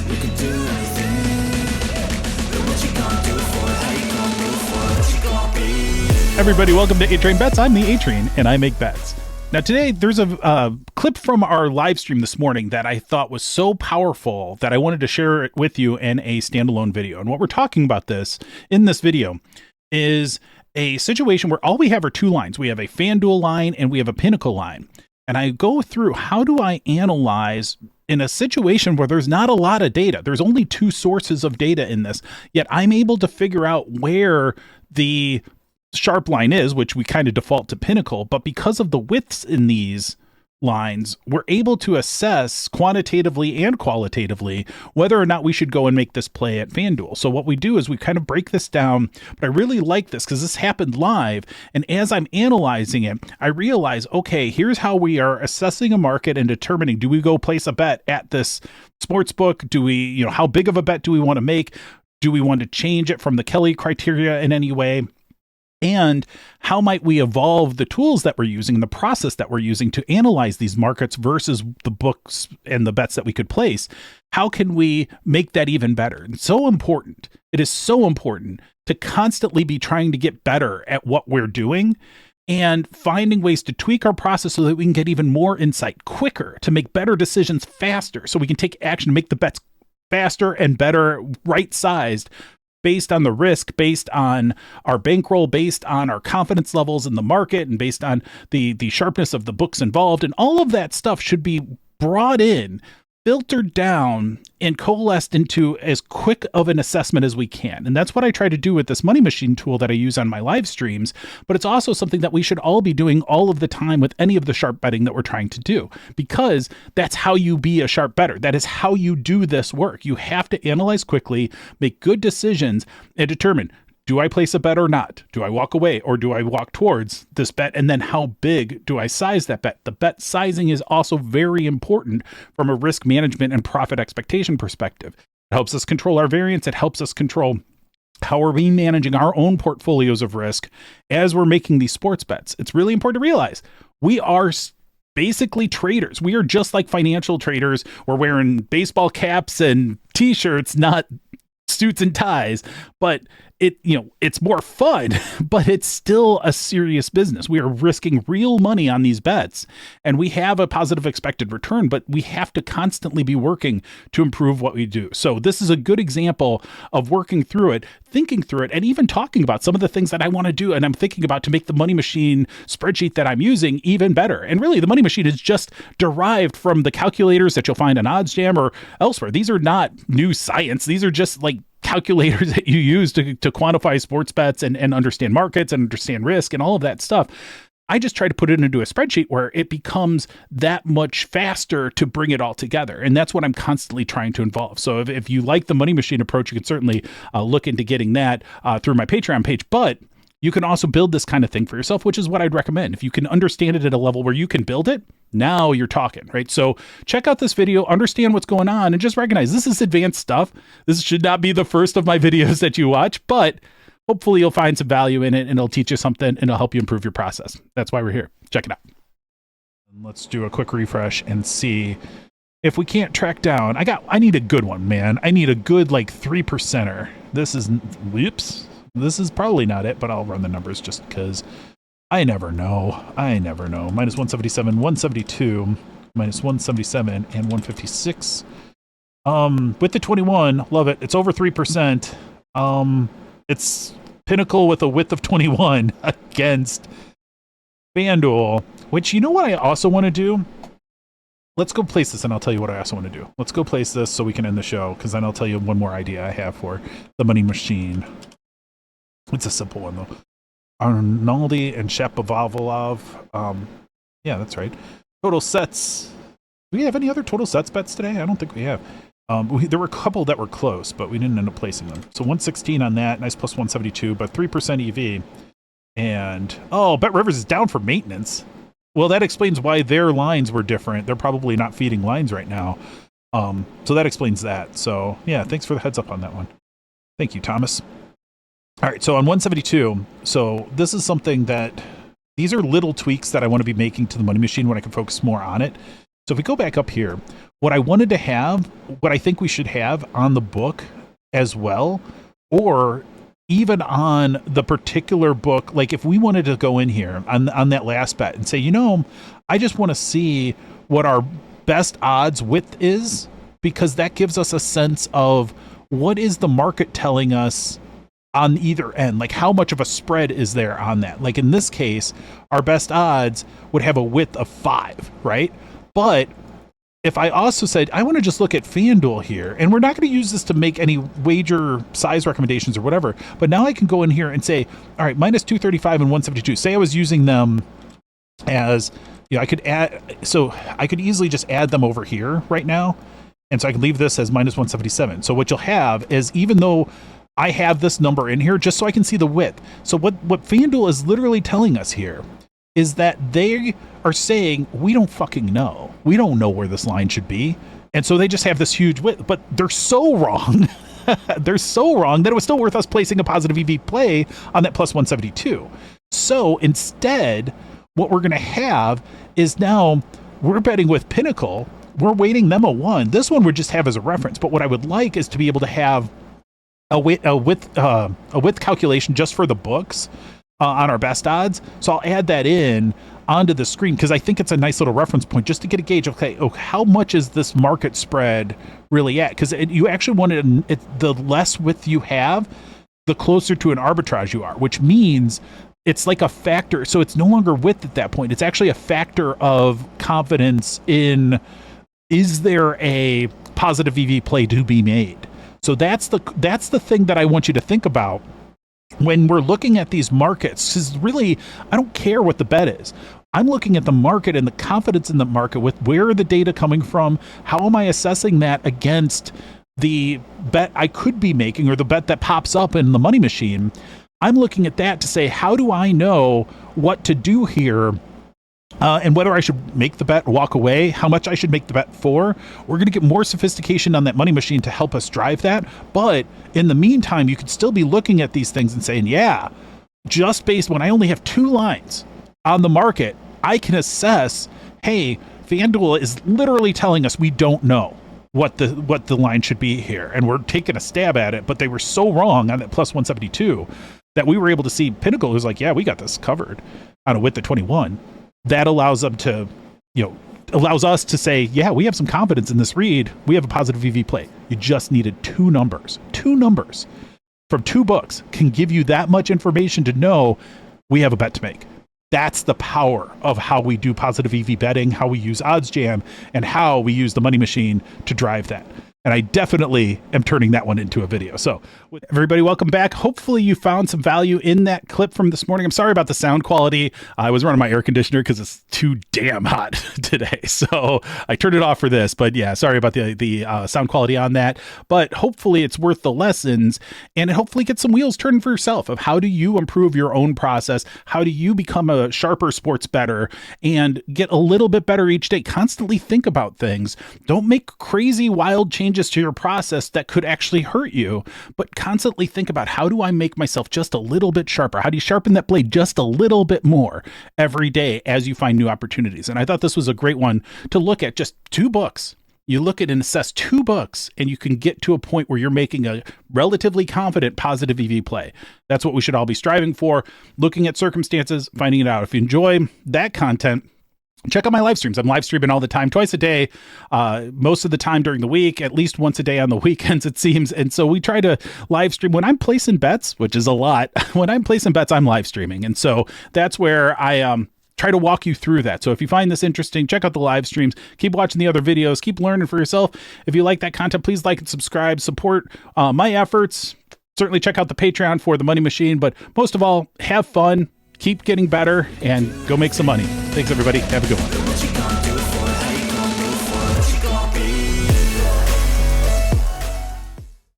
You can do anything, but what you gonna do for it? How you gonna move for it? What you gonna be? Everybody, welcome to A-Train Bets. I'm the A-Train, and I make bets. Now, today, there's a clip from our live stream this morning that I thought was so powerful that I wanted to share it with you in a standalone video. And what we're talking about in this video is a situation where all we have are two lines. We have a FanDuel line and we have a Pinnacle line. And I go through, how do I analyze in a situation where there's not a lot of data? There's only two sources of data in this, yet I'm able to figure out where the sharp line is, which we kind of default to Pinnacle, but because of the widths in these lines, we're able to assess quantitatively and qualitatively whether or not we should go and make this play at FanDuel. So what we do is we kind of break this down, but I really like this because this happened live. And as I'm analyzing it, I realize, okay, here's how we are assessing a market and determining, do we go place a bet at this sportsbook? Do we, how big of a bet do we want to make? Do we want to change it from the Kelly criteria in any way? And how might we evolve the tools that we're using and the process that we're using to analyze these markets versus the books and the bets that we could place? How can we make that even better? It's so important. It is so important to constantly be trying to get better at what we're doing and finding ways to tweak our process so that we can get even more insight quicker, to make better decisions faster, so we can take action to make the bets faster and better, right-sized, based on the risk, based on our bankroll, based on our confidence levels in the market, and based on the sharpness of the books involved. And all of that stuff should be brought in, filtered down, and coalesced into as quick of an assessment as we can. And that's what I try to do with this money machine tool that I use on my live streams. But it's also something that we should all be doing all of the time with any of the sharp betting that we're trying to do, because that's how you be a sharp bettor. That is how you do this work. You have to analyze quickly, make good decisions, and determine, do I place a bet or not? Do I walk away or do I walk towards this bet? And then how big do I size that bet? The bet sizing is also very important from a risk management and profit expectation perspective. It helps us control our variance. It helps us control how are we managing our own portfolios of risk as we're making these sports bets. It's really important to realize we are basically traders. We are just like financial traders. We're wearing baseball caps and t-shirts, not suits and ties, but it's more fun, but it's still a serious business. We are risking real money on these bets, and we have a positive expected return, but we have to constantly be working to improve what we do. So this is a good example of working through it, thinking through it, and even talking about some of the things that I want to do and I'm thinking about to make the money machine spreadsheet that I'm using even better. And really, the money machine is just derived from the calculators that you'll find on OddsJam or elsewhere. These are not new science. These are just like calculators that you use to quantify sports bets and understand markets and understand risk and all of that stuff. I just try to put it into a spreadsheet where it becomes that much faster to bring it all together. And that's what I'm constantly trying to involve. So if you like the money machine approach, you can certainly look into getting that through my Patreon page. But you can also build this kind of thing for yourself, which is what I'd recommend. If you can understand it at a level where you can build it, now you're talking, right? So check out this video, understand what's going on, and just recognize this is advanced stuff. This should not be the first of my videos that you watch, but hopefully you'll find some value in it and it'll teach you something and it'll help you improve your process. That's why we're here. Check it out. Let's do a quick refresh and see if we can't track down. I need a good one, man. I need a good 3%er. This is probably not it, but I'll run the numbers just because I never know. Minus 177, 172, minus 177, and 156. With the 21, love it. It's over 3%. It's Pinnacle with a width of 21 against FanDuel, which, you know what I also want to do? Let's go place this and I'll tell you what I also want to do. Let's go place this so we can end the show, because then I'll tell you one more idea I have for the money machine. It's a simple one, though. Arnoldi and Shapovalov. Yeah, that's right. Total sets. Do we have any other total sets bets today? I don't think we have. There were a couple that were close, but we didn't end up placing them. So 116 on that. Nice plus 172, but 3% EV. And, Bet Rivers is down for maintenance. Well, that explains why their lines were different. They're probably not feeding lines right now. So that explains that. So, yeah, thanks for the heads up on that one. Thank you, Thomas. All right, so on 172, so this is something that, these are little tweaks that I want to be making to the money machine when I can focus more on it. So if we go back up here, what I wanted to have, what I think we should have on the book as well, or even on the particular book, like if we wanted to go in here on that last bet and say, you know, I just want to see what our best odds width is, because that gives us a sense of what is the market telling us on either end, like how much of a spread is there on that. Like in this case, our best odds would have a width of 5, right? But if I also said, I want to just look at FanDuel here, and we're not going to use this to make any wager size recommendations or whatever, but now I can go in here and say, all right, minus 235 and 172. Say I was using them as, you know, I could add, so I could easily just add them over here right now. And so I can leave this as minus 177. So what you'll have is, even though I have this number in here, just so I can see the width. So what FanDuel is literally telling us here is that they are saying, we don't fucking know. We don't know where this line should be. And so they just have this huge width, but they're so wrong. They're so wrong that it was still worth us placing a positive EV play on that plus 172. So instead, what we're going to have is, now we're betting with Pinnacle. We're weighting them a 1. This one would just have as a reference. But what I would like is to be able to have a width calculation just for the books on our best odds. So I'll add that in onto the screen, because I think it's a nice little reference point just to get a gauge of, okay, how much is this market spread really at? Because you actually want the less width you have, the closer to an arbitrage you are, which means it's like a factor. So it's no longer width at that point. It's actually a factor of confidence in, is there a positive EV play to be made? So that's the thing that I want you to think about when we're looking at these markets. Because really, I don't care what the bet is. I'm looking at the market and the confidence in the market with where are the data coming from? How am I assessing that against the bet I could be making, or the bet that pops up in the money machine? I'm looking at that to say, how do I know what to do here? And whether I should make the bet, walk away, how much I should make the bet for. We're going to get more sophistication on that money machine to help us drive that. But in the meantime, you could still be looking at these things and saying, yeah, just based when I only have 2 lines on the market, I can assess, hey, FanDuel is literally telling us we don't know what the line should be here. And we're taking a stab at it, but they were so wrong on that plus 172 that we were able to see Pinnacle who's like, yeah, we got this covered on a width of 21. That allows them to, allows us to say, yeah, we have some confidence in this read. We have a positive EV play. You just needed 2 numbers. 2 numbers from 2 books can give you that much information to know we have a bet to make. That's the power of how we do positive EV betting, how we use OddsJam, and how we use the money machine to drive that. And I definitely am turning that one into a video. So everybody, welcome back. Hopefully you found some value in that clip from this morning. I'm sorry about the sound quality. I was running my air conditioner because it's too damn hot today. So I turned it off for this, but yeah, sorry about the sound quality on that. But hopefully it's worth the lessons, and hopefully get some wheels turning for yourself of how do you improve your own process? How do you become a sharper sports bettor and get a little bit better each day? Constantly think about things. Don't make crazy, wild changes to your process that could actually hurt you, but constantly think about, how do I make myself just a little bit sharper? How do you sharpen that blade just a little bit more every day as you find new opportunities? And I thought this was a great one to look at. Just 2 books. You look at and assess 2 books, and you can get to a point where you're making a relatively confident positive EV play. That's what we should all be striving for, looking at circumstances, finding it out. If you enjoy that content, check out my live streams. I'm live streaming all the time, twice a day, most of the time during the week, at least once a day on the weekends, it seems. And so we try to live stream when I'm placing bets, which is a lot. When I'm placing bets, I'm live streaming. And so that's where I try to walk you through that. So if you find this interesting, check out the live streams, keep watching the other videos, keep learning for yourself. If you like that content, please like and subscribe, support my efforts. Certainly check out the Patreon for the money machine, but most of all, have fun. Keep getting better and go make some money. Thanks, everybody. Have a good one. What you gonna do?